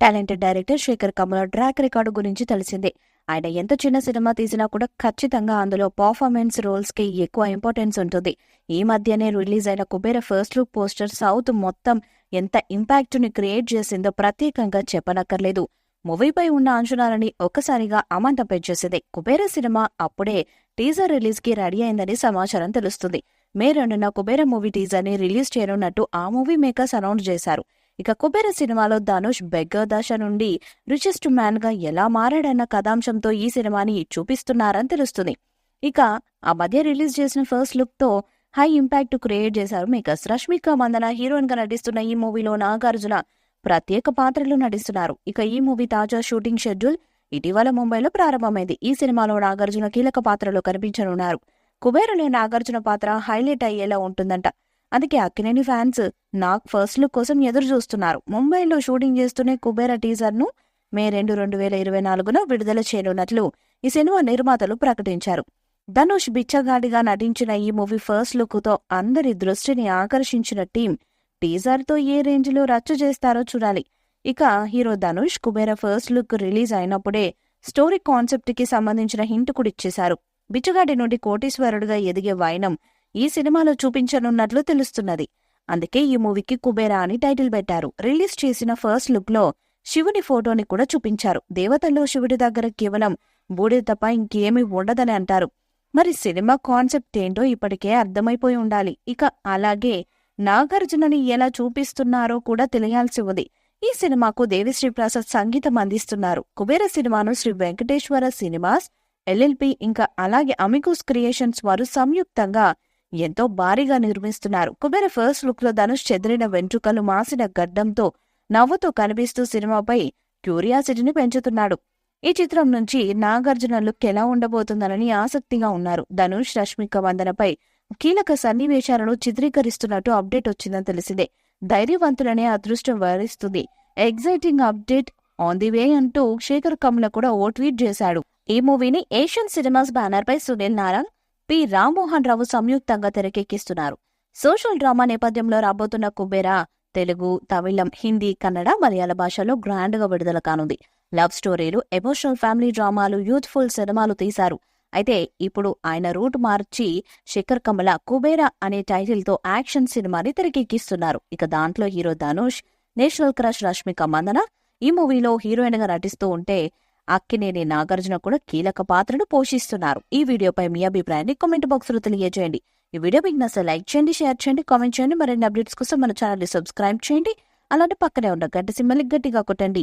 Talented director Sekhar Kammula track record గురించి తెలిసిందే. ఆయన ఎంత చిన్న సినిమా తీసినా కూడా ఖచ్చితంగా అందులో పర్ఫార్మెన్స్ రోల్స్ కి ఎక్కువ ఇంపార్టెన్స్ ఉంటుంది. ఈ మధ్యనే రిలీజ్ అయిన Kubera first look poster south మొత్తం ఎంత ఇంపాక్ట్ ని క్రియేట్ చేసిందో ప్రత్యేకంగా చెప్పనక్కర్లేదు. మూవీపై ఉన్న అంచనాలని ఒక్కసారిగా అమాంతం పెంచేసింది. కుబేర సినిమా అప్పుడే టీజర్ రిలీజ్ కి రెడీ అయిందని సమాచారం తెలుస్తుంది. మే 2న కుబేర మూవీ టీజర్ ని రిలీజ్ చేయనున్నట్టు ఆ మూవీ మేకర్స్ అనౌన్స్ చేశారు. ఇక కుబేర సినిమాలో ధనుష్ బెగ్గర్ దశ నుండి రిచెస్ట్ మ్యాన్ గా ఎలా మారాడన్న కథాంశంతో ఈ సినిమాని చూపిస్తున్నారని తెలుస్తుంది. ఇక ఆ మధ్య రిలీజ్ చేసిన ఫస్ట్ లుక్ తో హై ఇంపాక్ట్ క్రియేట్ చేశారు మేకర్స్. రష్మిక మందన హీరోయిన్ గా నటిస్తున్న ఈ మూవీలో నాగార్జున ప్రత్యేక పాత్రలు నటిస్తున్నారు. ఇక ఈ మూవీ తాజా షూటింగ్ షెడ్యూల్ ఇటీవల ముంబైలో ప్రారంభమైంది. ఈ సినిమాలో నాగార్జున కీలక పాత్రలో కనిపించనున్నారు. కుబేరలో నాగార్జున పాత్ర హైలైట్ అయ్యేలా ఉంటుందంట. అందుకే Akkineni fans Nag first look కోసం ఎదురు చూస్తున్నారు. ముంబైలో షూటింగ్ చేస్తూనే కుబేర టీజర్ ను మే 2, 2024న విడుదల చేయనున్నట్లు ఈ సినిమా నిర్మాతలు ప్రకటించారు. ధనుష్ బిచ్చగాడిగా నటించిన ఈ మూవీ ఫస్ట్ లుక్ తో అందరి దృష్టిని ఆకర్షించిన టీం టీజర్ తో ఏ రేంజ్ లో రచ్చ చేస్తారో చూడాలి. ఇక hero Dhanush Kubera first look release అయినప్పుడే స్టోరీ కాన్సెప్ట్ కి సంబంధించిన హింట్ కూడా ఇచ్చేశారు. బిచ్చగాడి నుండి కోటీశ్వరుడుగా ఎదిగే వైనం ఈ సినిమాలో చూపించనున్నట్లు తెలుస్తున్నది. అందుకే ఈ మూవీకి కుబేరా అని టైటిల్ పెట్టారు. రిలీజ్ చేసిన ఫస్ట్ లుక్ లో శివుని ఫోటోని కూడా చూపించారు. దేవతల్లో శివుడి దగ్గర కేవలం బూడిద తప్ప ఇంకేమీ ఉండదని అంటారు. మరి సినిమా కాన్సెప్ట్ ఏంటో ఇప్పటికే అర్థమైపోయి ఉండాలి. ఇక అలాగే నాగార్జునని ఎలా చూపిస్తున్నారో కూడా తెలియాల్సి ఉంది. ఈ సినిమాకు దేవిశ్రీ ప్రసాద్ సంగీతం అందిస్తున్నారు. కుబేర సినిమాను శ్రీ వెంకటేశ్వర సినిమాస్ LLP ఇంకా అలాగే అమికోస్ క్రియేషన్స్ వారు సంయుక్తంగా ఎంతో భారీగా నిర్మిస్తున్నారు. కుబేర ఫస్ట్ లుక్ లో ధనుష్ చెదిరిన వెంట్రుకలు మాసిన గడ్డంతో నవ్వుతో కనిపిస్తూ సినిమాపై క్యూరియాసిటీని పెంచుతున్నాడు. ఈ చిత్రం నుంచి నాగార్జున లుక్ ఎలా ఉండబోతుందనని ఆసక్తిగా ఉన్నారు. ధనుష్ రష్మిక మందనపై కీలక సన్నివేశాలను చిత్రీకరిస్తున్నట్టు అప్డేట్ వచ్చిందని తెలిసిందే. ధైర్యవంతులనే అదృష్టం వరిస్తుంది. Exciting update on the way అంటూ శేఖర్ కమల కూడా ఓ ట్వీట్ చేశాడు. ఈ మూవీని ఏషియన్ సినిమాస్ బ్యానర్ పై సునీల్ నారాయణ్, పి రామ్మోహన్ రావు సంయుక్తంగా తెరకెక్కిస్తున్నారు. సోషల్ డ్రామా నేపథ్యంలో రాబోతున్న కుబేరా తెలుగు, తమిళం, హిందీ, కన్నడ, మలయాళ భాషలో గ్రాండ్ గా విడుదల కానుంది. లవ్ స్టోరీలు, ఎమోషనల్ ఫ్యామిలీ డ్రామాలు, యూత్ఫుల్ సినిమాలు తీశారు. అయితే ఇప్పుడు ఆయన రూట్ మార్చి శేఖర్ కమల కుబేరా అనే టైటిల్ తో యాక్షన్ సినిమాని తెరకెక్కిస్తున్నారు. ఇక దాంట్లో hero Dhanush, national crush Rashmika Mandanna ఈ మూవీలో హీరోయిన్ గా నటిస్తూ ఉంటే అక్కినేని నాగార్జున కూడా కీలక పాత్రను పోషిస్తున్నారు. ఈ వీడియోపై మీ అభిప్రాయాన్ని కామెంట్ బాక్స్ లో తెలియజేయండి. ఈ వీడియో మీకు నచ్చితే లైక్ చేయండి, షేర్ చేయండి, కామెంట్ చేయండి. మరిన్ని అప్డేట్స్ కోసం మన ఛానల్ ని సబ్స్క్రైబ్ చేయండి. అలాంటి పక్కనే ఉన్న గంట సింబల్ గట్టిగా కొట్టండి.